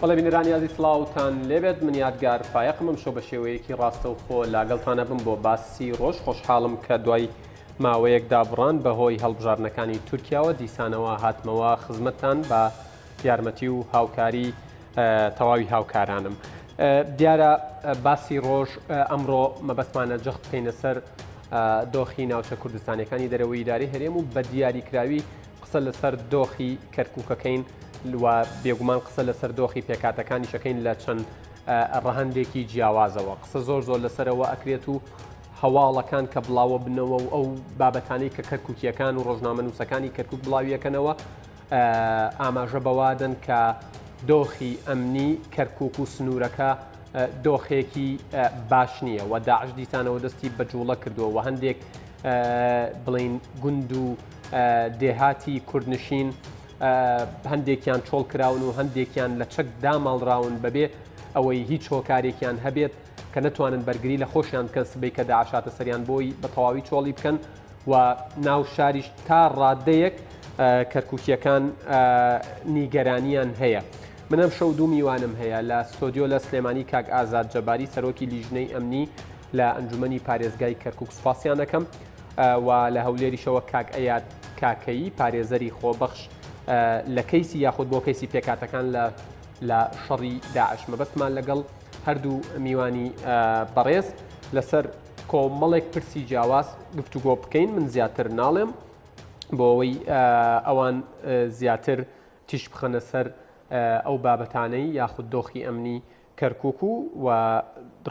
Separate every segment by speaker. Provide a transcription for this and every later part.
Speaker 1: بەڵێ بینەرانی عزیز سڵاوتان لێبێت من یادگار فایقمم شۆ بە شێوەیەکی ڕاستە و خۆ لاگەڵتانە بم بۆ باسی ڕۆژ خۆشحاڵم کە دوای ماوەیەکدا بڕان بەهۆی هەڵبژارنەکانی تورکیاوە دیسانەوە هاتمەوە خزمەتتان بە یارمەتی و هاوکاری تەواوی هاوکارانم. دیارە باسی ڕۆژ ئەمڕۆ مەبەستمانە جەخت بکەینە سەر دۆخی ناوچە کوردستانەکانی دەرەوەی ئیداری هەرێم و بە دیاریکراوی قسە لەسەر دۆخی کەرکووکەکەین و بێگومان قسە لەسەر دۆخی پێکاتەکانی شەکەین لە چەند ڕەهەندێکی جیاوازەوە. قسە زۆر لەسەرەوە ئەکرێت و هەواڵەکان کە بڵاوە بنەوە و ئەو بابەتانەی کە کەرکووکیەکان و ڕۆژنامەنووسەکانی کەرکووک بڵاویەکەنەوە ئاماژە بەوادن کە دۆخی ئەمنی کەرکووک و سنوورەکە دۆخێکی باش نییە و داعش دیسانەوە دەستی بەجوڵە کردووە و هەندێک بڵین گوند و دێهاتی کوردنشین هەندێکیان چۆڵ کراون و هەندێکیان لە چەک داماڵراون بەبێ ئەوەی هیچ هۆکارێکیان هەبێت کە نەتوانن بەرگری لە خۆشیان بکەن سبەی کە داعشاتە سەریان بۆی بە تەواوی چۆڵی بکەن و ناو شاریش تا ڕادەیەک کەرکووکیەکان نیگەرانیان هەیە. منم شەو دوو میوانم هەیە لە ستۆدیۆ لە سلێمانی کاک ئازاد جەباری سەرۆکی لیژنەی ئەمنی لە ئەنجومەنی پارێزگای کەرکووک سوپاسیان دەکەم و لە هەولێریشەوە کاک ئەیاد کاکەیی پارێزەری خۆبەخش لە کەیسی یاخود بۆ کەیسی پێکاتەکان لە شەڕی داعش. مەبەستمان لەگەڵ هەردوو میوانی بەڕێز لەسەر کۆمەڵێک پرسی جیاواز گفتوگۆ بکەین. من زیاتر ناڵێم بۆ ئەوەی ئەوان زیاتر تیش بخەنە سەر ئەو بابەتانەی یاخود دۆخی ئەمنی کەرکووک و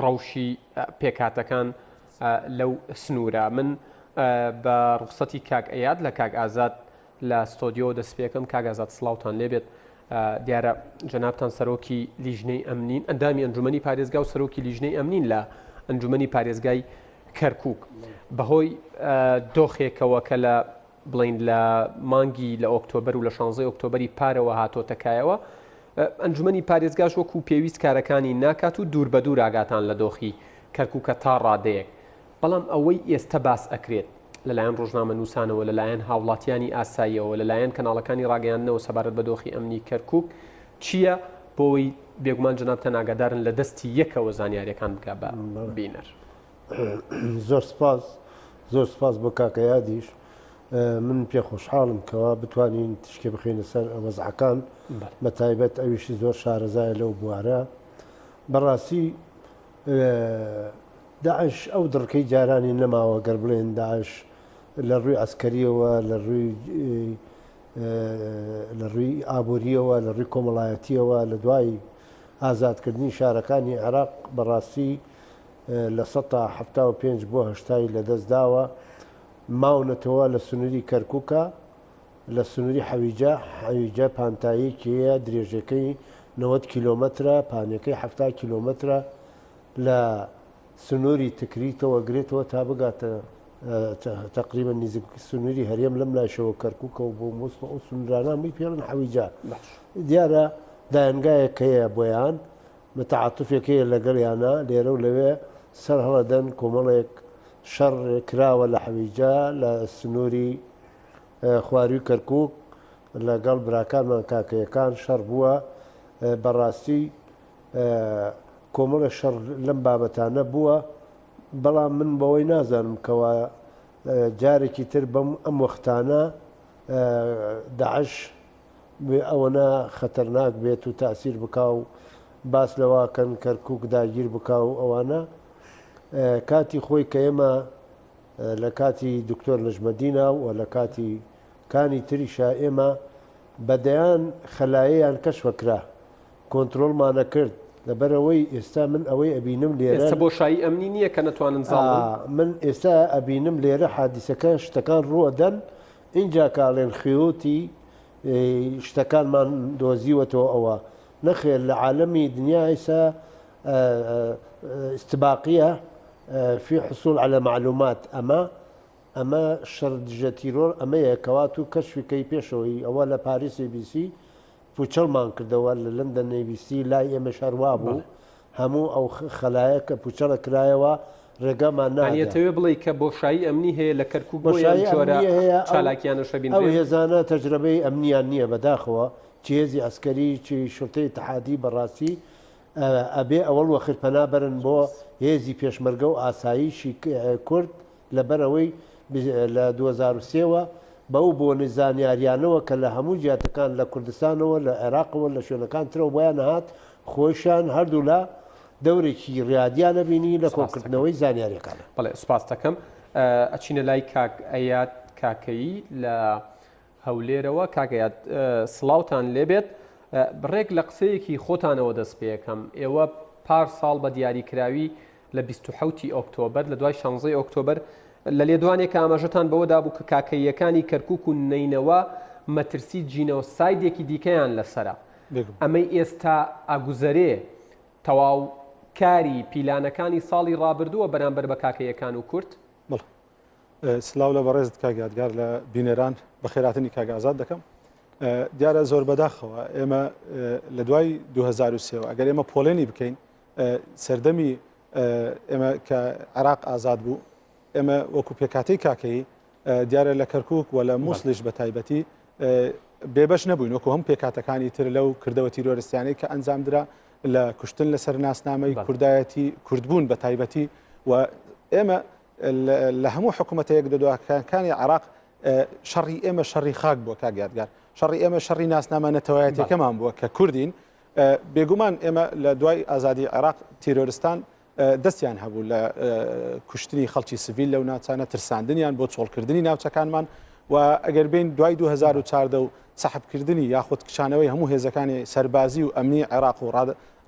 Speaker 1: ڕەوشی پێکاتەکان لەو سنوورە. من بە ڕوخسەتی کاک ئەیاد لە کاک ئازاد لە ستۆدیۆ دەست پێکەم. کاک ئازاد سڵاوتان لێبێت. دیارە جەنابتان سەرۆکی لیژنەی ئەمنین، ئەندامی ئەنجومەنی پارێزگا و سەرۆکی لیژنەی ئەمنین لە ئەنجومەنی پارێزگای کەرکووک. بەهۆی دۆخێکەوە کە لە بڵین لە مانگی لە ئۆکتۆبەر و لە 16 ئۆکتۆبەری پارەوە هاتۆتەکایەوە ئەنجومەنی پارێزگاش وەکو پێویست کارەکانی ناکات و دوور بە دوور ئاگاتان لە دۆخی کەرکووکە تا ڕادەیەک. بەڵام ئەوەی ئێستا باس ئەکرێت لەلایەن ڕۆژنامەنووسانەوە لەلایەن هاوڵاتیانی ئاساییەوە لەلایەن کەناڵەکانی ڕاگەیاندنەوە سەبارەت بە دۆخی ئەمنی کەرکووک چییە بۆی بێگومان جەنابتە ئاگادارن لە دەستی یەکەوە زانیاریەکان بگا بە بینەر.
Speaker 2: زۆر سپاس بۆ کاکەیادیش. من پێ خۆشحاڵم کەوا بتوانین تشکێ بخینە سەر وەزعەکان بە تایبەت ئەویشی زۆر شارەزایە لەو بوارە. بەڕاستی داعش ئەو دڕکەی جارانی نەماوە گەر بڵێن داعش لە ڕووی ئەسکەریەوە لە ڕووی ئابوووریەوە لە ڕووی کۆمەڵایەتیەوە لە دوای ئازادکردنی شارەکانی عێراق بەڕاستی لە 1975 بۆ 80 لەدەستداوە ماونەتەوە لە سنووری کەرکووکە لە سنووری حەویجە پانتاییکیە درێژەکەی 90 کیلۆمەترە پانەکەی 70 کیلۆمەترە لە سنووری تکریتەوە گرێتەوە تا بگاتە تقریبا نزیک سنووری هەرێم لەم لاشەوە کەرکووکە و بۆ مۆست ئەو سنوورانەی پێڵن حەویجە. دیارە دایانگایەک هەیە بۆیان متعاتفێکەیە لەگەڵیانە لێرە و لەوێ سەر هەڵەدەن کۆمەڵێک شەڕ کراوە لە حەویجە لە سنووری خواروی کەرکووک لەگەڵ براکانمان کاکەیەکان شەڕ بووە. بەڕاستی کۆمەڵە شەڕ لەم بابەتانە بووە. بەڵام من بەوەی نازانم کەوا جارێکی تر بەم ئەم وەختانە داعش ئەوەنە خەتەرناک بێت و تاسیر بکا و باس لەواکەن کەرکووک داگیر بکا و ئەوانە کاتی خۆی کە ئێمە لە کاتی دکتۆر نەژمەدینە و لە کاتی کانی تریشا ئێمە بەدەیان خەلایەیان کەشفەکرا کۆنتترۆلمانە کرد. لەبەرەوەی ئێستا من ئەوەی ئەبینم لێرە
Speaker 1: بۆشایی ئەمنی نییە کە نەتوانن
Speaker 2: من ئێستا ئەبینم لێرە حادیسەکە شتەکان ڕوەدەن اینجا کاڵێن خیوتی شتەکانمان دۆزیوەتەوە ئەوە نەخێر لە عالەمی دنیا ئێستا استباقیە في حصول على معلومات ئەمە شەردژە تیرۆر ئەمەیە کەوات و کەشفەکەی پێشەوەی ئەوە لە پاریس ABC پوچەڵمان کردەوە لە لەندەن ABC لای ئێمە شەروا بوو هەموو ئەو خەلایە کە پوچەڵە کرایەوە ڕێگەمان
Speaker 1: نانێتەوێ بڵێ کە بۆشایی ئەمنی هەیە لە کەرکووک چالاکیانە شەبین
Speaker 2: ئەو هێزانە تەجربەی ئەمنیان نییە بەداخەوە چێزی ئەسکەری چی شوتەی اتحادی بەڕاستی ئەبێ ئەوەڵ وەخت پەنابەرن بۆ هێزی پێشمەرگە و ئاساییشی کورد لەبەرەوەی لە 2023ەوە بەو بۆ نزانیاریانەوە کە لە هەموو جیاتەکان لە کوردستانەوە لە عێراقەوە لە شوێنەکان ترەوە بۆیان هات خۆشیان هەردوو لە دەورێکی ڕیادیانە بینی لە کۆکردنەوەی زانیاریەکانە.
Speaker 1: بەڵێ سوپاس دەکەم. ئەچینە لای کاک ئەیاد کاکەیی لە هەولێرەوە. کاکەیاد سڵاوتان لێبێت. بڕێک لە قسەیەکی خۆتانەوە دەست پێ یەکەم. ئێوە پار ساڵ بە دیاریکراوی لە 27 ئۆکتۆبەر لە دوای 16 ئۆکتۆبەر لە لێدوانێک ئاماژەتان بەوەدا بوو کە کاکەیەکانی کەرکووک و نینەوە مەترسی جینۆسایدێکی دیکەیان لەسرە. ئەمەی ئێستا ئاگوزەرێ تەواوکاری پیلانەکانی ساڵی ڕابردووە بەرامبەر بە کاکەیەکان و کورد؟
Speaker 3: سلااو لە بەڕێزت کاگیادگار لە بینێران بە خێراتنی کاگازات دەکەم. دیارە زۆر بەداخەوە ئێمە لە دوای 2023 ئەگەر ئێمە پۆلێنی بکەین سەردەمی ئێمە کە عێراق ئازاد بوو ئێمە وەکو پێکاتەی کاکەی دیارە لە کەرکووک و لە مووسڵیش بە تایبەتی بێبەش نەبووین وەکو هەم پێکاتەکانی تر لەو کردەوە تیرۆریستیانەی کە ئەنجامدرا لە کوشتن لەسەر ناسنامەی کوردایەتی کوردبوون بە تایبەتی و ئێمە لە هەموو حکوومەتەیەک دەدواکانی عێراق شەڕی ئێمە شەڕی خاک بووە کاگیادگار شەڕی ئێمە شەڕی ناسنامە نەتەوایەتەکەمان بووە کە کوردین بێگومان ئێمە لە دوای ئازادی عێراق تیرۆریستان دەستیان هەبوو لە کوشتنی خەڵکی سڤیل لەو ناوچانە ترساندنیان بۆ چۆڵکردنی ناوچەکانمان و ئەگەر بین دوای 2014 و سەحبکردنی یاخود کشانەوەی هەموو هێزەکانی سەربازی و ئەمنی عێراق و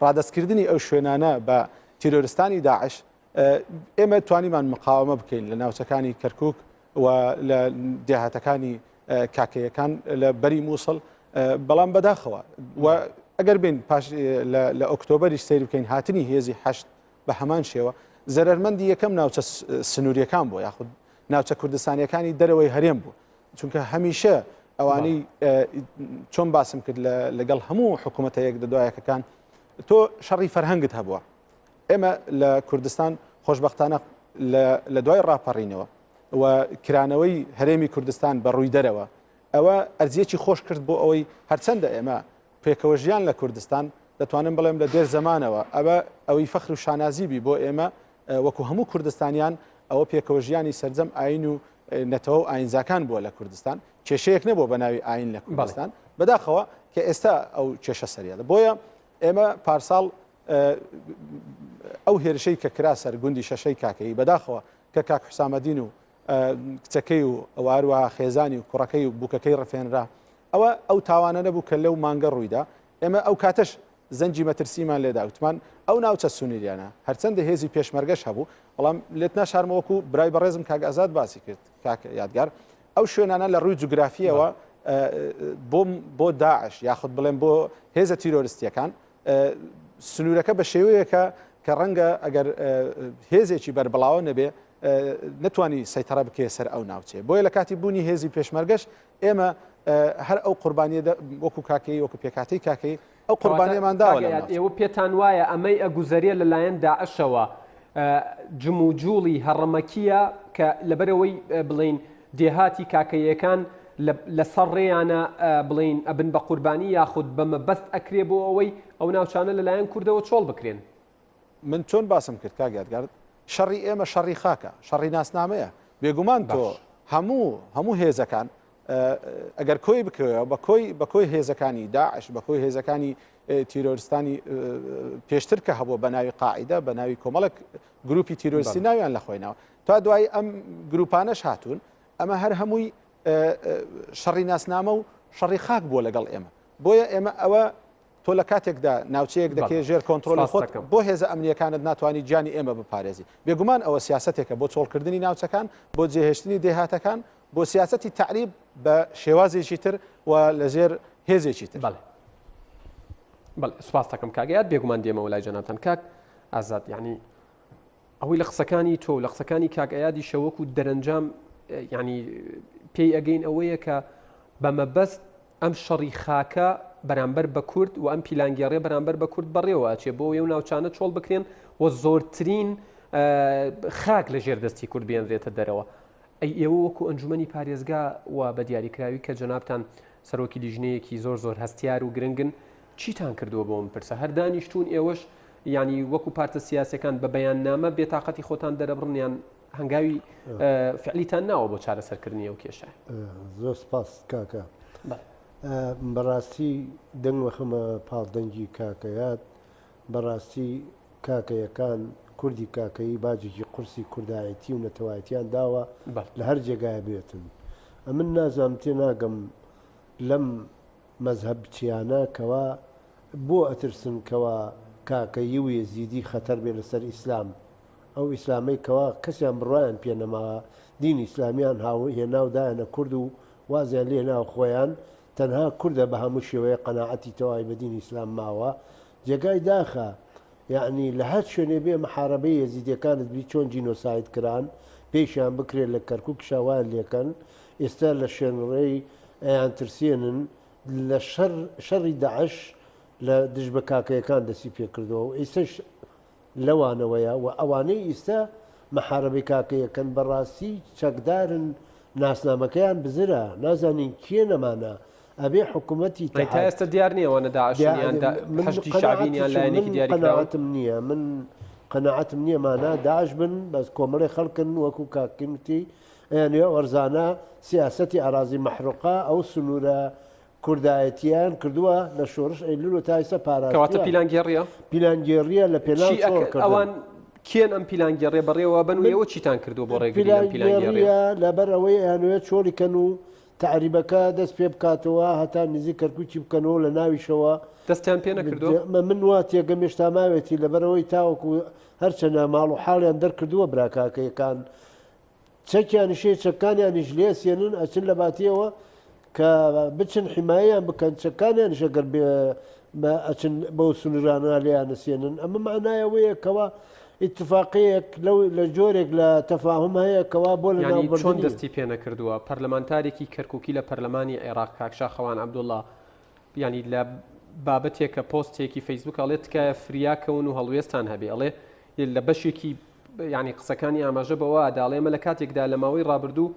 Speaker 3: ڕادەستکردنی ئەو شوێنانە بە تیرۆریستانی داعش ئێمە توانیمان مقاومە بکەین لە ناوچەکانی کەرکووک و لە دێهاتەکانی کاکەیەکان لە بەری مووسڵ بەڵام بەداخەوە و ئەگەر بین پاش لە ئۆکتۆبەریش سیر بکەین هاتنی هێزی هەشت بە هەمان شێوە زەرمەندی یەکەم ناوچە سنووریەکان بوو یاخود ناوچە کوردستانیەکانی دەرەوەی هەرێم بوو چونکە هەمیشە ئەوانەی چۆن باسم کرد لەگەڵ هەموو حکوومەتەیەک دەدوایەکەکان تۆ شەڕی فەرهەنگت هەبووە. ئێمە لە کوردستان خۆشبەختانە لە دوای ڕاپەڕینەوە و کرانەوەی هەرێمی کوردستان بە ڕووی دەرەوە ئەوە ئەرزیەکی خۆش کرد بۆ ئەوەی هەرچەندە ئێمە پێکەوە ژیان لە کوردستان دەتوانم بڵێم لە دێر زەمانەوە ئەوەی فەخر و شانازیبی بۆ ئێمە وەکو هەموو کوردستانیان ئەوە پێکەوە ژیانی سەرجەم ئاین و نەتەوە و ئاینزاکان بووە لە کوردستان کێشەیەک نەبووە بە ناوی ئاین لە کوردستان بەداخەوە کە ئێستا ئەو کێشە سەریادە بۆیە ئێمە پارساڵ ئەو هێرشەی کە کرا سەر گوندی شەشەی کاکەی بەداخەوە کە کاک حوسامەدین و کچەکەی و ئەوواروە خێزانی و کوڕەکەی و بووکەکەی ڕفێنرا ئەو تاوانە نەبوو کە لەو مانگە ڕوویدا ئێمە ئەو کاتەش زەنجی مەترسیمان لێدا وتمان ئەو ناوچە سونیریانە هەرچەندە هێزی پێشمەرگەش هەبوو بەڵام لێت ناشارمەوەکو برای بەڕێزم کاک ئازاد باسی کرد کاکە یادگار ئەو شوێنانە لە ڕووی جوگرافیەوە بۆ داعش یاخود بڵێن بۆ هێزە تیرۆریستیەکان سنوورەکە بە شێوەیەکە کە ڕەنگە ئەگەر هێزێکی بربڵاوە نەبێ نتوانی سەیتەڕە بکێ سەر ئەو ناوچێ بۆیە لە کاتی بوونی هێزی پێشمەرگەش ئێمە هەر ئەو قوربانیە وەکو کاکەی وەکو پێکاتەی کاکەی ئەو قوربانیەمان داوە
Speaker 1: ئێوە پێتان وایە ئەمەی ئەگوزەریە لەلایەن داعشەوە جم و جوڵی هەڕەمەکیە کە لەبەرەوەی بڵین دێهاتی کاکەیەکان لەسەر ڕێیانە بڵین ئەبن بە قوربانی یاخود بەمە بەست ئەکرێ بۆ ئەوەی ئەو ناوچانە لەلایەن کوردەوە چۆڵ بکرێن.
Speaker 3: من چۆن باسم کرد کاگیادگار شەڕی ئێمە شەڕی خاکە شەڕی ناسنامەیە بێگومان تۆ هەموو هێزەکان ئەگەر کۆی بکەوە بە کۆی هێزەکانی داعش بە کۆی هێزەکانی تیرۆریستانی پێشتر کە هەبووە بە ناوی قاعیدە بە ناوی کۆمەڵک گروپی تیرۆریستی ناویان لە خۆینەوە تا دوای ئەم گروپانەش هاتوون ئەمە هەر هەمووی شەڕی ناسنامە و شەڕی خاک بووە لەگەڵ ئێمە بۆیە ئێمە ئەوە تۆ لە کاتێکدا ناوچەیەک دەکەی ژێر کۆنتترۆلی خۆت بۆ هێزە ئەمنیەکانت ناتوانانی گیانی ئێمە بپارێزی بێگومان ئەوە سیاسەتێکە بۆ چۆڵکردنی ناوچەکان بۆ جێهێشتنی دێهاتەکان بۆ سیاسەتی تعریب بە شێوازێکی تر و لەژێر هێزێکی تر.
Speaker 1: بەڵێ سوپاس دەکەم کاگەیاد بێگومان دێمەوە لای جەنابتان کاک ئازاد یعنی ئەوەی لە قسەکانی تۆ لە قسەکانی کاگەیادی شەوەک و دەرەنجام ینی پێی ئەگەین ئەوەیە کە بەمەبەست ئەم شەڕی خاکە بەرامبەر بە کورد و ئەم پیلانگەڕێ بەرامبەر بە کورد بەڕێوە ئەچێ بۆ ئێو ناوچانە چۆڵ بکرێن و زۆرترین خاک لە ژێردەستی کورد بێنرێتە دەرەوە. ئەی ئێوە وەکو ئەنجومەنی پارێزگا و بە دیاریکراوی کە جەنابتان سەرۆکی لیژنەیەکی زۆر هەستیار و گرنگن چیتان کردووە بۆ من پرسە هەر دانیشتون ئێوەش ینی وەکو پارتە سیاسەکان بە بەیاننامە بێتاقەتی خۆتان دەرەبڕنیان هەنگاوی فعلیتان ناوە بۆ چارەسەرکردنی ئەو کێشە
Speaker 2: زۆر سپاس کاکە بەڕاستی دەنگ وەخمە پاڵدەنگی کاکەیات بەڕاستی کاکەیەکان کوردی کاکەی باجێکی قورسی کوردایەتی و نەتەوایەتیان داوە لە هەر جێگایە بێتن ئەمن نازام تێناگەم لەم مەزهەب بچیانە کەوا بۆ ئەترسن کەوا کاکەی و یەزیدی خەتەر بێ لەسەر ئیسلام ئەو ئیسلامی کەوا کەسیان بڕایان پێنەماوە دین ئیسلامیان هێناودایەنە کورد و وازیان لێناو خۆیان تەنها کوردە بە هەموو شێوەیە قەناعەتی تەواوی بە دین ئیسلام ماوە جێگای داخە یعنی لە هەر شوێنێ بێ محارەبەی یەزیدیەکانت بی چۆن جینۆساید کران پێیشیان بکرێت لە کەرکووک شاوان لێکەن ئێستا لە شوێنڕێی ئەیان ترسێنن لە شەڕی داعش لە دژ بە کاکەیەکان دەسی پێکردەوە و ئێستش لەوانەوەیە و ئەوانەی ئێستا مەحارەبەی کاکەیەکەن بەڕاستی چەکدارن ناسنامەکەیان بزرە نازانین کێ نەمانە ئەبێ حکوومەتی
Speaker 1: تا ئێستا دیار نییەوەنە داعشیان هەشتی شعبینیان لایەنێکی
Speaker 2: دیاریقەناعەتم نییە من قەناعەتم نییە مانە داعش بن بەس کۆمەڵی خەڵکن وەکو کاکیمتی یانێ وەرزانە سیاسەتی ئارازی مەحروقا ئەو سنوورە کوردایەتیان کردووە لە شۆڕش ئەیلول و تا ئێستا
Speaker 1: پاراکەواتە پیلانگێڕیە
Speaker 2: پیلانگێڕیە لە پێناو
Speaker 1: ئەوان کێن ئەم پیلانگەڕێ بەڕێوە بن و ئێوە چیتان کردو بۆ ڕێگریان
Speaker 2: پیلانگێڕیە لەبەر ئەوەی ئەنوێت چۆڵیکەن و تعریبەکە دەست پێ بکاتەوە هەتا نزی کەرکووکی بکەنەوە لە ناویشەوە
Speaker 1: دەستیان پێ نەکردو
Speaker 2: من وا تێگەم هێشتا ماوێتی لەبەرەوەی تاوەکو هەرچەنە ماڵ و حاڵیان دەرکردووە براکاکەیەکان چەکیانیشێ چەکانیانیش لێسێنن ئەچن لە باتیەوە کە بچن حیماییان بکەن چەکانیانیش ئەگەر ئەچن بەو سنوورانە لێیان نسێنن ئەمە معنایەوەیە کەوا ئیتفاقەیەک لە جۆرێک لە تەفاهم هەیە کەوا بۆ لە
Speaker 1: چۆن دەستی پێ نەکردووە پەرلەمانتارێکی کەرکووکی لە پەرلەمانی عێراق کاکشا خەوان عەبدوڵڵا ینی لە بابەتێکە پۆستێکی فەیسبوک ئەڵێ تکایە فریاکەون و هەڵوێستان هەبێ ئەڵێ لە بەشێکی ینی قسەکانی ئاماژە بەوە ئەداڵێمە لە کاتێکدا لە ماوەی ڕابردوو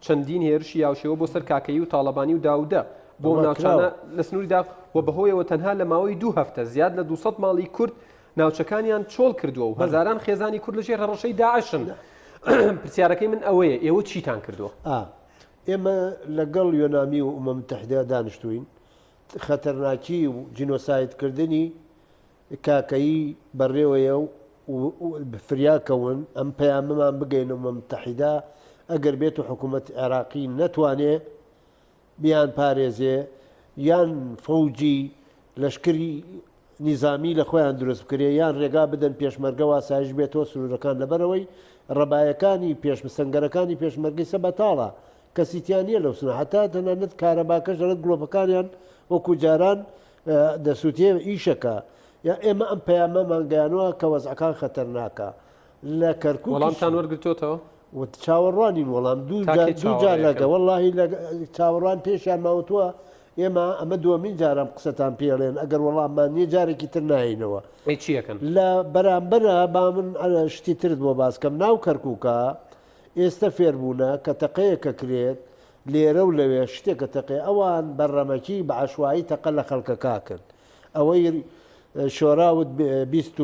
Speaker 1: چەندین هێرشی یاوشێوە بۆ سەر کاکەی و تاڵەبانی و داودە بۆ ناوچانە لە سنووریدا و بەهۆیەوە تەنها لە ماوەی 2 هەفتە زیاد لە 200 ماڵی کورد ناوچەکانیان چۆڵ کردووە و هەزاران خێزانی کورد لەژێر هەڕەشەی داعشن پرسیارەکەی من ئەوەیە ئێوە چیتان کردووە
Speaker 2: ئێمە لەگەڵ یۆنامی و ئومەم متحیدە دانیشتوین خەتەرناکی و جینۆسایدکردنی کاکەیی بەڕێوەیە و فریاکەون ئەم پەیامەمان بگەین ئومەم متحیدە ئەگەر بێت و حکوومەت عێراقی نەتوانێ بیان پارێزێ یان فەوجی لەشکری نیزامی لە خۆیان دروست بکرێ یان ڕێگا بدەن پێشمەرگە واسایش بێتەوە سنوورەکان لەبەرەوەی ڕەبایەکانی سەنگەرەکانی پێشمەرگی سە بەتاڵە کەسیتیان نیە لەو سنە هەتا تەنانەت کارەباکەش لەگەڵ گڵۆپەکانیان وەکو جاران دەسووتێ ئیشەکە یا ئێمە ئەم پەیامەمان گەیانەوە کە وەزعەکان خەتەرناکە لە کەرکووک
Speaker 1: وەڵامتان وەرگرتوتەوە
Speaker 2: چاوەڕوانین وەڵام دوو جار لەگە وەڵاهی چاوەڕوان پێشیان ماوتووە ئێمە ئەمە دووەمین جارم قسەتان پێڵێن ئەگەر وەڵاممان نیە جارێکی تر ناینەوە
Speaker 1: چیەکەن
Speaker 2: لە بەرامبەرە با من شتی ترت بۆ باسکەم ناو کەرکووکە ئێستا فێربوونە کە تەقەیەکە کرێت لێرە و لەوێ شتێکە تەقێ ئەوان بەڕەمەکی بە عشوایی تەقە لە خەڵکەکە کرد ئەوەی شۆراوت 20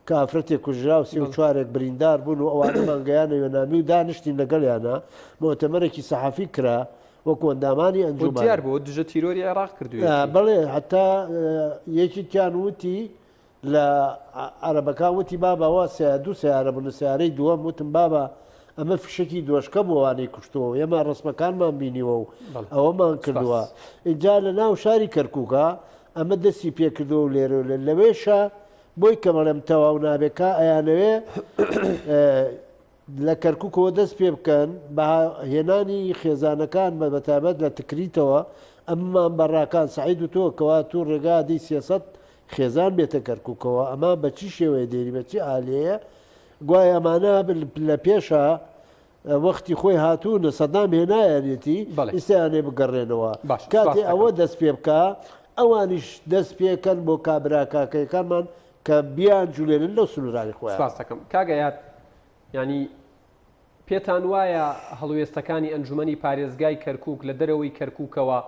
Speaker 2: کافرەتێک کوژرا و 34 بریندار بوون و ئەوانە مانگەیانە یۆنامی و دانیشتین لەگەڵیانە مۆتەمەرێکی سەحافی کرا وەکو ئەندامانی ئەنجومان
Speaker 1: دیار بۆ دژە تیرۆری عێراق کردووە
Speaker 2: بەڵێ حتا یەکێکیان وتی لە عەرەبەکان وتی بابەوە دوو سیارە بوون سیارەی دووەم وتم بابە ئەمە فشکی دۆشکە بۆوانەی کوشتەوە ئێمە ڕسمەکانمان بینیوە و ئەوەمان کردووە اینجا لە ناو شاری کەرکووکە ئەمە دەستی پێکردو و لێرە لەوێشە بۆی کەمەڵێم تەواو نابێکا ئەیانەوێ لە کەرکووکەوە دەست پێ بکەن بە هێنانی خێزانەکان بە بەتابەت لە تکریتەوە ئەممان بەڕاکان سعید و تۆ کەوا تو ڕێگادی 300 خێزان بێتە کەرکووکەوە ئەمە بەچی شێوەیە دێری بەچی ئالەیە گوای ئەمانە لە پێشە وەختی خۆی هاتوونە سەدام هێنایەنێتی ئیسیانێ بگەڕێنەوە کاتی ئەوە دەست پێ بکە ئەوانیش دەست پێکەن بۆ کابراکاکەیەکانمان کە بیان جوولێنن لەو سنوورانی خۆیان
Speaker 1: سپاسەکەم کاگەیات ینی پێتان وایە هەڵوێستەکانی ئەنجومەنی پارێزگای کەرکووک لە دەرەوەی کەرکووکەوە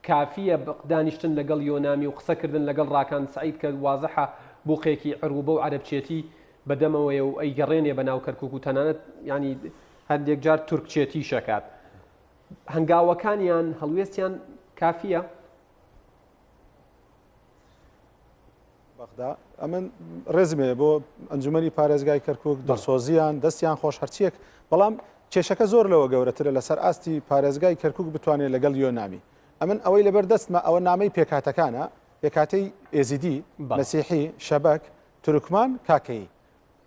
Speaker 1: کافیە دانیشتن لەگەڵ یۆنامی و قسەکردن لەگەڵ ڕاکان سعید کە وازەحە بوقێکی عروبە و عەرەبچێتی بەدەمەوەی و ئەیگەڕێنێ بە ناو کەرکووک و تەنانەت ینی هەندێک جار تورکچێتی شەکات هەنگاوەکانیان هەڵوێستیان کافیە
Speaker 3: بەغدا ئەمن ڕێزمێ بۆ ئەنجومەنی پارێزگای کەرکووک دڵسۆزیان دەستیان خۆش هەرچیەک بەڵام کێشەکە زۆر لەوە گەورەترە لەسەر ئاستی پارێزگای کەرکووک بتوانێت لەگەڵ یۆنامی ئەمن ئەوەی لەبەر دەستمە ئەوە نامەی پێکاتەکانە پێکاتەی ئێزیدی مەسیحی شەبەک تورکمان کاکەی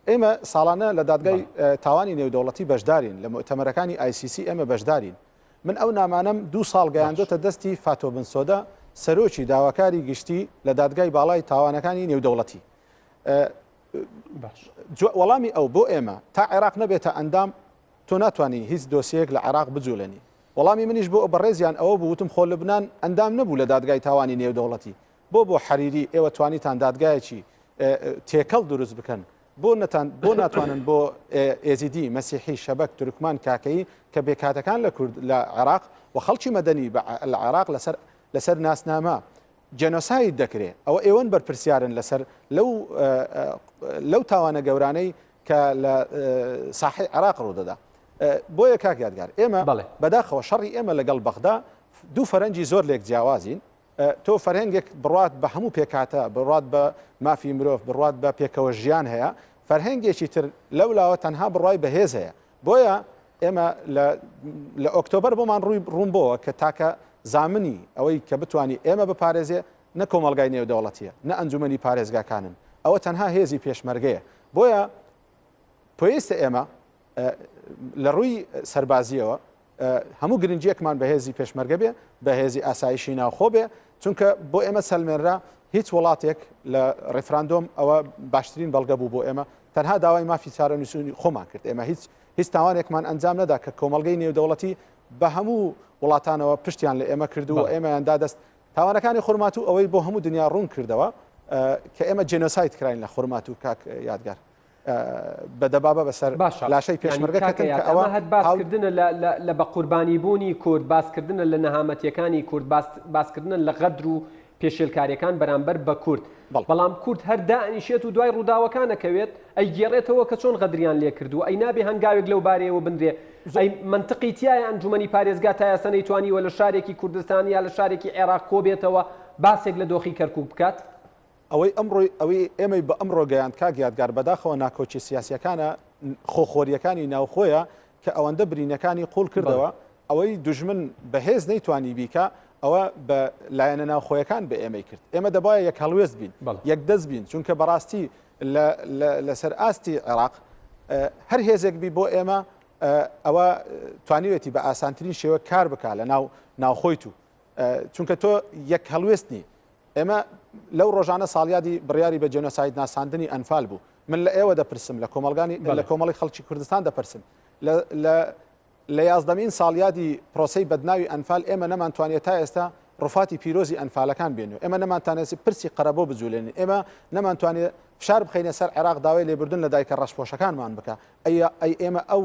Speaker 3: ئێمە ساڵانە لە دادگای تاوانی نێودەوڵەتی بەشدارین لە مؤتەمەرەکانی ICC ئێمە بەشدارین من ئەو نامانەم 2 ساڵ گەیاندۆتە دەستی فاتۆ بن سۆدا سەرۆکی داواکاری گشتی لە دادگای باڵای تاوانەکانی نێودەوڵەتی وەڵامی ئەو بۆ ئێمە تا عێراق نەبێتە ئەندام تۆ ناتوانانی هیچ دۆسیەک لە عێراق بجوولێنی وەڵامی منیش بۆ بەڕێزیان ئەوە بوتم خۆ لەبنان ئەندام نەبوو لە دادگای تاوانی نێودەوڵەتی بۆ حەریری ئێوە توانیتان دادگایەکی تێکەڵ دروست بکەن بۆ ناتوانن بۆ ئێزیدی مەسیحی شەبەک تورکمان کاکەی کە بێکاتەکان لە عێراق و خەڵکی مەدەنی لە عێراق لەسەر ناسنامە جێنۆساید دەکرێت ئەوە ئێوەن بەرپرسیارن لەسەر لەو تاوانە گەورانەی کە لە ساحی عێراق ڕوودەدا بۆیە کاک یادگار ئێمە بەداخەوە شەڕی ئێمە لەگەڵ بەغدا دوو فەرەنجی زۆر لێک جیاوازین تۆ فەرهەنگێک بڕات بە هەموو پێکاتە بڕات بە مافی مرۆڤ بڕات بە پێکەوە ژیان هەیە فەرهەنگێکی تر لەولاوە تەنها بڕای بەهێز هەیە بۆیە ئێمە لە ئۆکتۆبەر بۆمان ڕوون بۆەوە کە تاکە زامنی ئەوەی کە بتوانانی ئێمە بپارێزێ نە کۆمەلگای نێودەوڵەتیە نە ئەنجومەنی پارێزگاکانن ئەوە تەنها هێزی پێشمەرگەیە بۆیە پۆیستە ئێمە لە ڕووی سەربازیەوە هەموو گرنگیەکمان بە هێزی پێشمەرگە بێ بە هێزی ئاسایشی ناوخۆ بێ چونکە بۆ ئێمە سەلمێنرا هیچ وڵاتێک لە ڕێفراندۆم ئەوە باشترین بەڵگە بوو بۆ ئێمە تەنها داوای مافی چارەنووسنی خۆمان کرد ئێمە هیچ تاوانێکمان ئەنجام نەدا کە کۆمەلگەی نێودەوڵەتی بە هەموو وڵاتانەوە پشتیان لە ئێمە کردو و ئێمەیاندا دەست تاوانەکانی خورمات و ئەوەی بۆ هەموو دنیا ڕوون کردەوە کە ئێمە جێنۆساید کراین لە خورمات و کاک یادگار بەدەبابە بەسەر لاشەی پێشمەرگەکەن کە ئەوە
Speaker 1: هەت باسکردنە لە بە قوربانی بوونی کورد باسکردنە لە نەهامەتیەکانی کورد باسکردنە لە غەدر و پێشێلکاریەکان بەرامبەر بە کورد بەڵام کورد هەردا ئەنیشێت و دوای ڕووداوەکانەکەوێت ئەی گێڕێتەوە کە چۆن غەدریان لێ کردو ئەی نابێ هەنگاوێک لەو بارەیەوە بندرێ ئەی منطقی تایە ئەنجومەنی پارێزگا تا ئێستا نەیتوانیوە لە شارێکی کوردستان یا لە شارێکی عێراق کۆبێتەوە باسێک لە دۆخی کەرکووک بکات
Speaker 3: ئەوەی ئێمەی بە ئەمڕۆ گەیاند کاک یادگار بەداخەوە ناکۆچی سیاسیەکانە خۆخۆریەکانی ناوخۆیە کە ئەوەندە برینەکانی قوڵ کردەوە ئەوەی دوژمن بەهێز نەیتوانی بیکە ئەوە بە لایەنە ناوخۆیەکان بە ئێمەی کرد ئێمە دەبایە یەک هەڵوێست بین یەک دەست بین چونکە بەڕاستی لەسەر ئاستی عێراق هەر هێزێک بی بۆ ئێمە ئەوە توانیوێتی بە ئاسانترین شێوە کار بکە لە ناوخۆی تو چونکە تۆ یەک هەڵوێستنی ئێمە لەو ڕۆژانە ساڵیادی بڕیاری بە جێنۆساید ناساندنی ئەنفال بوو من لە ئێوە دەپرسم لە کۆمەڵی خەڵکی کوردستان دەپرسم لە 11مین ساڵیادی پرۆسەی بەدناوی ئەنفال ئێمە نەمانتوانێت تا ئێستا ڕفاتی پیرۆزی ئەنفالەکان بێنەوە ئێمە نەمانتوانێت پرسی قەرەبۆ بجوولێنین ئێمە نەمانتوانێت فشار بخەینە سەر عێراق داوای لێبوردن لە دایکە ڕەشپۆشەکانمان بکە ئەی ئێمە ئەو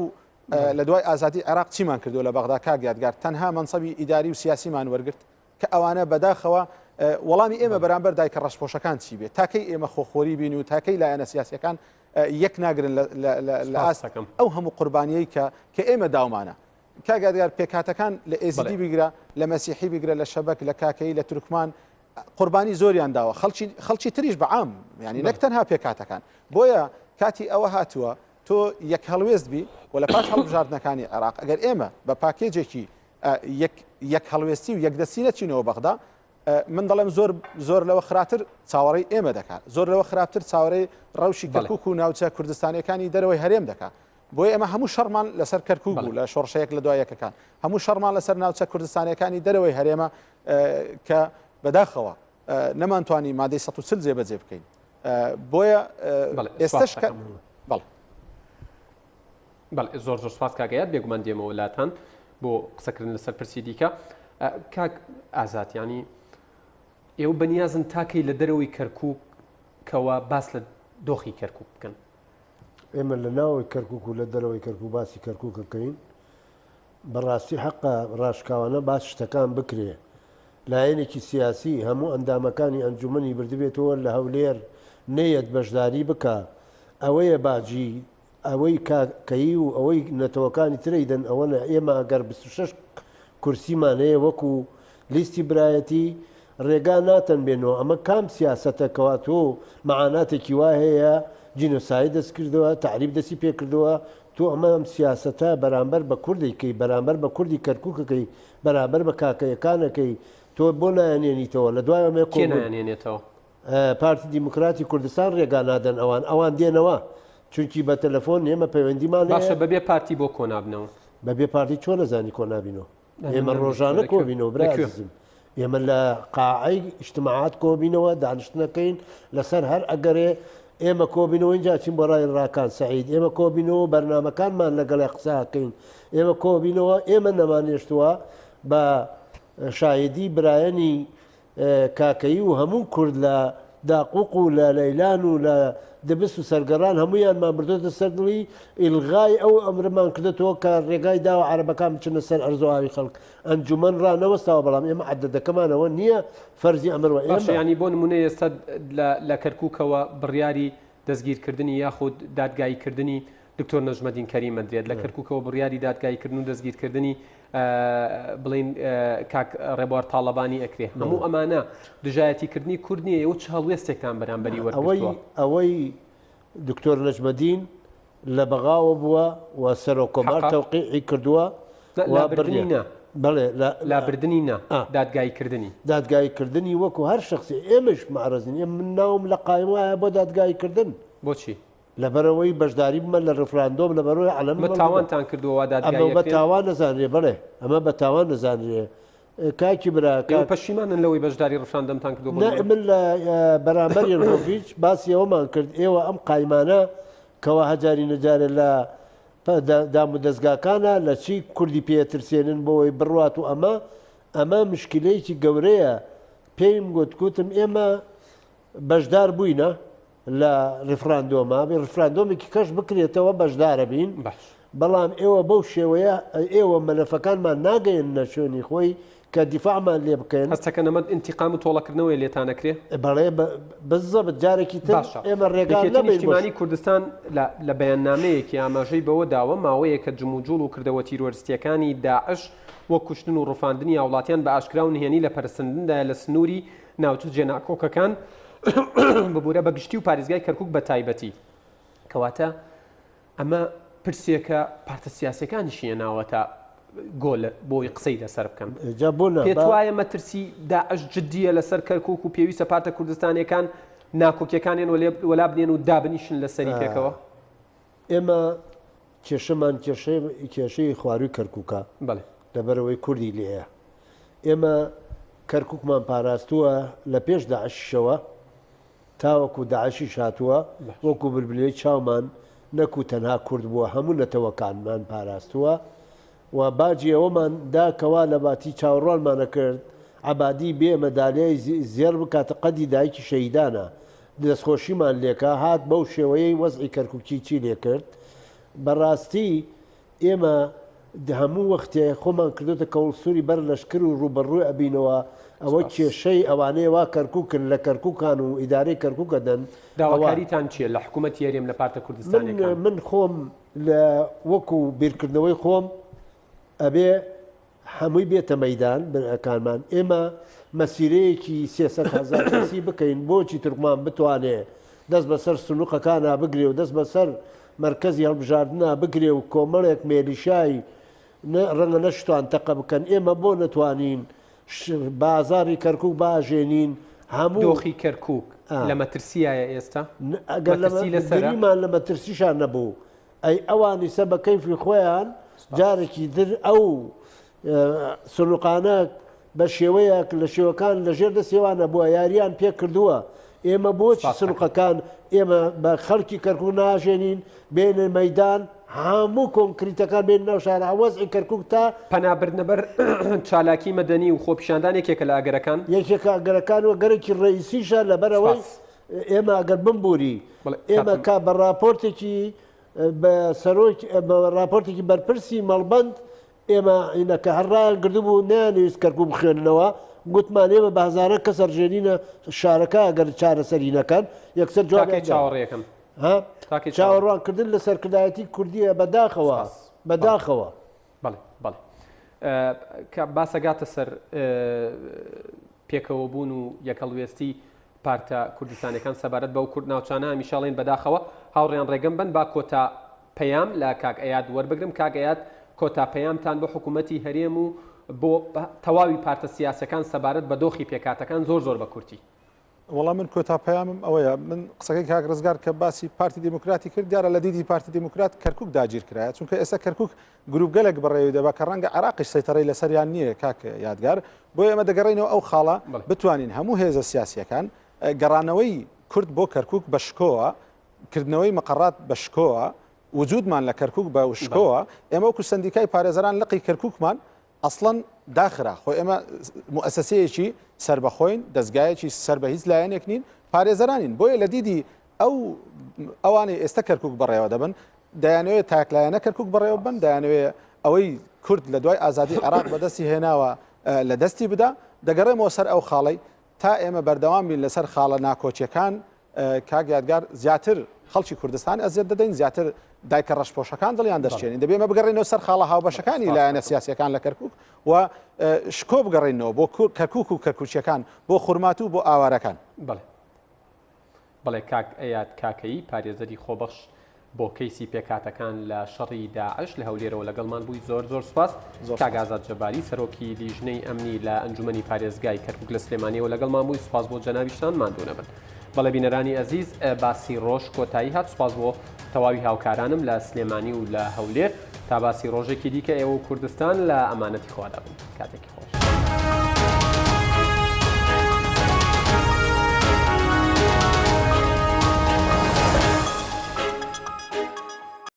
Speaker 3: لە دوای ئازادی عێراق چیمان کردو لە بەغدا کاک یادگار تەنها منسەبی ئیداری و سیاسیمان وەرگرت کە ئەوانە بەداخەوە وەڵامی ئێمە بەرامبەر دایکە ڕەشپۆشەکان چی بێت تاکەی ئێمە خۆخۆری بین و تاکەی لایەنە سیاسیەکان یەک ناگرن لە ئاستەکەم ئەو هەموو قوربانیەی کە ئێمە داومانە کاگادگار پێکاتەکان لە ئێزیدی بیگرە لە مەسیحی بیگرە لە شەبەک لە کاکەی لە تورکمان قوربانی زۆریان داوە خەڵکی تریش بەعام ینی نەک تەنها پێکاتەکان بۆیە کاتی ئەوە هاتووە تۆ یەک هەڵوێست بی و لە پاش هەڵبژاردنەکانی عێراق ئەگەر ئێمە بە پاکێجێکی یەک هەڵوێستی و یەکدەستی نەچینەوە بەغدا من دەڵێم زۆر لەوە خراتر چاوەڕێی ئێمە دەکات زۆر لەوە خراپتر چاوەڕێی ڕەوشی کەرکووک و ناوچە کوردستانیەکانی دەرەوەی هەرێم دەکات بۆیە ئێمە هەموو شەڕمان لەسەر کەرکووک و لە شۆڕشەیەک لە دوای یەکەکان هەموو شەڕمان لەسەر ناوچە کوردستانیەکانی دەرەوەی هەرێمە کە بەداخەوە نەمانتوانی مادەی 140 جێبەجێ بکەین بۆیە ئێستش
Speaker 1: زۆر سپاس کاگەیات بێگومان دێمە وڵاتان بۆ قسەکردن لەسەر پرسی دیکە کاک ئازاد ینی ئێوە بەنیازن تاکەی لە دەرەوەی کەرکووک کەوە باس لە دۆخی کەرکووک بکەن
Speaker 2: ئێمە لە ناوەی کەرکووک و لە دەرەوەی کەرکووک باسی کەرکووکەکەین بەڕاستی حەقە ڕاشکاوانە باس شتەکان بکرێ لایەنێکی سیاسی هەموو ئەندامەکانی ئەنجومنی بردبێتەوە لە هەولێر نەیەت بەشداری بکە ئەوەیە باجی ئەوەی کاکەی و ئەوەی نەتەوەکانی ترەیدەن ئەوە ئێمە ئەگەر 26 کورسیمانەیە وەکو لیستی برایەتی ڕێگا ناتەن بێنەوە ئەمە کام سیاسەتەکەوا تۆ مەعاناتێکی وا هەیە جینۆسای دەست کردەوە تعریب دەستی پێکردەوە تۆ ئەمە ئەم سیاسەتە بەرامبەر بە کوردێکەکەی بەرامبەر بە کوردی کەرکووکەکەی بەرامبەر بە کاکەیەکانەکەی تۆ بۆ نایەنێنیتەوە لە دوای ئەمە
Speaker 1: کێنێنێتەوە
Speaker 2: پارتی دیموکراتی کوردستان ڕێگا نادەن ئەوان دێنەوە چونکی بە تەلەفۆن ئێمە پەیوەندیمان
Speaker 1: باشە بەبێ پارتی بۆ کۆنابنەوە
Speaker 2: بەبێ پارتی چۆن نەزانی کۆنابینەوە ئێمە ڕۆژانە کۆبینەوە برازم ئێمە لە قاعی اجتماعات کۆبینەوە دانیشتنەکەین لەسەر هەر ئەگەرێ ئێمە کۆبینەوە اینجا چین بۆ ڕای ڕاکان سعید ئێمە کۆبینەوە بەرنمەکانمان لەگەڵی قساکەین ئێمە کۆبینەوە ئێمە نەمانێشتووە بە شایدی برایەنی کاکەی و هەموو کورد لە داقوق و لە لەیلان و لە دەبست و سەرگەڕان هەمویانمان بردۆتە سەردڵی ئیلغای ئەو ئەمرمان کردێتەوە کە ڕێگای داوە عەرەبەکان بچنە سەر ئەرزۆهاوی خەڵک ئەنجومەن ڕانەوەستاوە بەڵام ئێمە عەدەدەکەمانەوە نییە فەرزی ئەمرەوە
Speaker 1: ئێمە ینی بۆ نمونە ئێستا لە کەرکووکەوە بڕیاری دەستگیرکردنی یاخود دادگاییکردنی دکتۆر نەژمەدین کەریمە درێت لە کەرکووکەوە بڕیاری دادگاییکردن و دەستگیرکردنی بڵین کاک ڕێبوار تاڵەبانی ئەکرێ هەموو ئەمانە دژایەتیکردنی کورد نیە ئەوە چ هەڵوێستێکتان بەرامبەری وەرگرتووە
Speaker 2: ئەوەی دکتۆر نەژمەدین لە بەغاوە بووە و سەرۆکۆمار تەوقیعی کردووە
Speaker 1: لابردنی نا دادگاییکردنی
Speaker 2: وەکو هەر شخصی ئێمەش معرەزین ئێمە من ناوم لە قایم وایە بۆ دادگاییکردن
Speaker 1: بۆچی
Speaker 2: لەبەرەوەی بەشداری بمە لە ڕفراندۆم لەبەرەوەی عەلەم
Speaker 1: تاوانتان کردووە
Speaker 2: ئەمە بە تاوان نەزانرێ بڵێ ئەمە بە تاوان نەزانرێ کاکی برا
Speaker 1: پەشیمانن لەوەی بەشداری ڕفراندەمتان کردو
Speaker 2: من لە بەرامبەر یەرۆڤیچ باسی ئەوەمان کرد ئێوە ئەم قایمانە کەوا هەجاری نەجارە لە دام و دەستگاکانە لە چی کوردی پێترسێنن بۆەوەی بڕوات و ئەمە مشکلەیەکی گەورەیە پێیم گوتم ئێمە بەشدار بووینە لە ڕفراندۆمە بێ ڕفراندۆمێکی کەش بکرێتەوە بەشدارە بین بەڵام ئێوە بەو شێوەیە ئێوە مەلەفەکانمان ناگەین نە شوێنی خۆی کە دیفاعمان لێ بکەین
Speaker 1: هەستەکە نەمە ئینتیقام و تۆڵەکردنەوەی لێتانەکرێ
Speaker 2: بەڵێ بزەبت جارێکی تر ئێمە ڕێگان
Speaker 1: نیشتیمانی کوردستان لە بەیاننامەیەکی ئاماژەی بەوە داوە ماوەیە کە جموجوڵ و کردەوە تیرۆریستیەکانی داعش وە کوشتن و ڕوفاندنی هاوڵاتیان بە ئاشکرا و نهێنی لە پەرسەندندا لە سنووری ناوچە جێناکۆکەکان ببوورە بەگشتی و پارێزگای کەرکووک بە تایبەتی کەواتە ئەمە پرسیەکە پارتە سیاسەکانیشیە ناوەتە گۆل بۆی قسەی لەسەر بکەم پێت وایە مەترسی داعش جددیە لەسەر کەرکووک و پێویستە پارتە کوردستانیەکان ناکۆکیەکانیان وەلا بنێن و دابنیشن لە سەری پێکەوە
Speaker 2: ئێمە کێشەمان کێشەی خواروی کەرکووکە لەبەرەوەی کوردی لێیە ئێمە کەرکووکمان پاراستووە لە پێش داعشەوە تاوەکو داعشی شاتووە وەکو بلبلەی چاومان نەکو تەنها کورد بووە هەموو نەتەوەکانمان پاراستووە و باجی ئەوەمان داکەوا لە باتی چاوەڕوانمانە کرد عەبادی بێ مەدالیای زێر بکاتە قەدی دایکی شەیدانە دەستخۆشیمان لێکە هات بەو شێوەیەی وەزعی کەرکووکی چی لێ کرد بەڕاستی ئێمە هەموو وەختێ خۆمان کردوتە کەوڵسووری بەر لەشکر و ڕوبەڕووی ئەبینەوە ئەوە کێشەی ئەوانەیە وا کەرکووکن لە کەرکووکان و ئیدارەی کەرکووکە دەن
Speaker 1: داواکاریتان چییە لە حکوومەت یاریێم لە پارتە کوردستانەکان
Speaker 2: من خۆم لە وەکو بیرکردنەوەی خۆم ئەبێ هەمووی بێتە مەیدان بنەکانمان ئێمە مەسیرەیەکی 300,000 کەسی بکەین بۆچی تورکمان بتوانێ دەست بەسەر سنووقەکانە بگرێ و دەست بەسەر مرکزی هەڵبژاردنە بگرێ و کۆمەڵێک مێلیشایی ڕەنگە نەشتوان تەقە بکەن ئێمە بۆ نەتوانین بازاری کەرکووک باژێنین هەموو
Speaker 1: دۆخی کەرکووک لە مەترسیایە ئێستا
Speaker 2: گەرمان لە مەترسیشان نەبوو ئەی ئەوانی سە بە کەیفی خۆیان جارێکی در ئەو سنووقانە بە شێوەیە لە شێوەکان لە ژێر دەستێوانە بووە یاریان پێ کردووە ئێمە بۆچی سنووقەکان ئێمە بە خەڵکی کەرکووک ناژێنین بێنە مەیدان هەموو کۆنکریتەکان بێن ناو شارە وەزعی کەرکووک تا
Speaker 1: پەنابردنەبەر چالاکی مەدەنی و خۆپیشاندان یەکێکە لە ئاگەرەکان
Speaker 2: یەکێکە ئەگەرەکان و گەرەکی ڕئیسیشە لەبەرەوەی ئێمە ئەگەر بمبووری ئێمە کا بە راپۆرتێکی بە راپۆرتێکی بەرپرسی مەڵبەند ئێمە ئینەکە هەرڕایان گردوبوو نانویست کەرکووک بخوێننەوە گوتمان ئێمە بە هەزارە کەس ئەڕژێنینە شارەکە ئەگەر چارەسەری نەکەن یەکسەر
Speaker 1: تاکەی چاوەڕێیەکەم
Speaker 2: چاوەڕوانکردن لە سەرکردایەتی کوردیە بەداخەوە
Speaker 1: بەڵێ بەڵێ کە باسەگاتە سەر پێکەوە بوون و یەکەڵوێستی پارتە کوردستانەکان سەبارەت بەو کورد ناوچانە هەمیشاڵێن بەداخەوە هاوڕێیان ڕێگەم بن با کۆتا پەیام لە کاک ئەیاد وەربگرم کاک ئەیاد کۆتا پەیامتان بە حکوومەتی هەرێم و بۆ تەواوی پارتە سیاسەکان سەبارەت بە دۆخی پێکاتەکان زۆر بە کورتی
Speaker 3: وەڵام من کۆتا پەیامم ئەوەیە من قسەکەی کاک ڕزگار کە باسی پارتی دموکراتی کرد دیارە لە دیدی پارتی دموکرات کەرکک داگیر کرایە چونکە ئێستا کەرکک گروپگەلێک بڕێوی دەبا کە ڕەنگە عراقیش سەیتەڕەی لەسەریان نییە کاک یادگار بۆ ئێمە دەگەڕێنەوە ئەو خاڵە بتوانین هەموو هێزە سیاسیەکان گەڕانەوەی کورد بۆ کەرکک بە شکۆوە کردنەوەی مەقەڕات بە شکۆوە وجودمان لە کەرکک بە شکۆوە ئێمە وەکو سندیکای پارێزەران لقی کەرککمان ئەسڵەن داخرا خۆ ئێمە موسسەیەکی سربەخۆین دەستگایەکی سەر بە هیچ لایەنێک نین پارێزەرانین بۆیە لە دیدی ئەوانەی ئێستا کەرکک بەڕێوە دەبن دەیانەوێت تاکلایەنە کەرکک بەڕێوە بن دەیانەوێت ئەوەی کورد لە دوای ئازادی عراق بەدەستی هێناوە لە دەستی بدا دەگەڕێمەوە سەر ئەو خاڵی تا ئێمە بەردەوام بین لەسەر خاڵە ناکۆچیەکان کاک یادگار زیاتر خەڵکی کوردستان ئەزیێت دەدەین زیاتر دایکە ڕەشپۆشەکان دڵیان دەشێنین دەبێمە بگەڕێنەوە سەر خاڵە هاوبەشەکانی لایەنە سیاسیەکان لە کەرکک و شکۆ بگەڕێنەوە بۆ کەرکک و کەرکوچیەکان بۆ خورمات و بۆ ئاوارەکان
Speaker 1: بەڵێ کاک ئەیاد کاکەی پارێزەری خۆبەخش بۆ کەیسی پێکاتەکان لە شەڕی داعش لە هەولێرەوە لەگەڵمان بووی زۆر سوپاس کاک ئازاد جەباری سەرۆکی لیژنەی ئەمنی لە ئەنجومەنی پارێزگای کەرکک لە سلێمانیەوە لەگەڵمان بووی سوپاس بۆ جەناویشتان ماندوو نەبن بەڵێ بینەرانی ئەزیز باسی ڕۆژ کۆتایی هات سوپاس بۆ تەواوی هاوکارانم لە سلێمانی و لە هەولێر تا باسی ڕۆژێکی دیکە ئێوە و کوردستان لە ئەمانەتی خوادا بن کاتێکی خۆش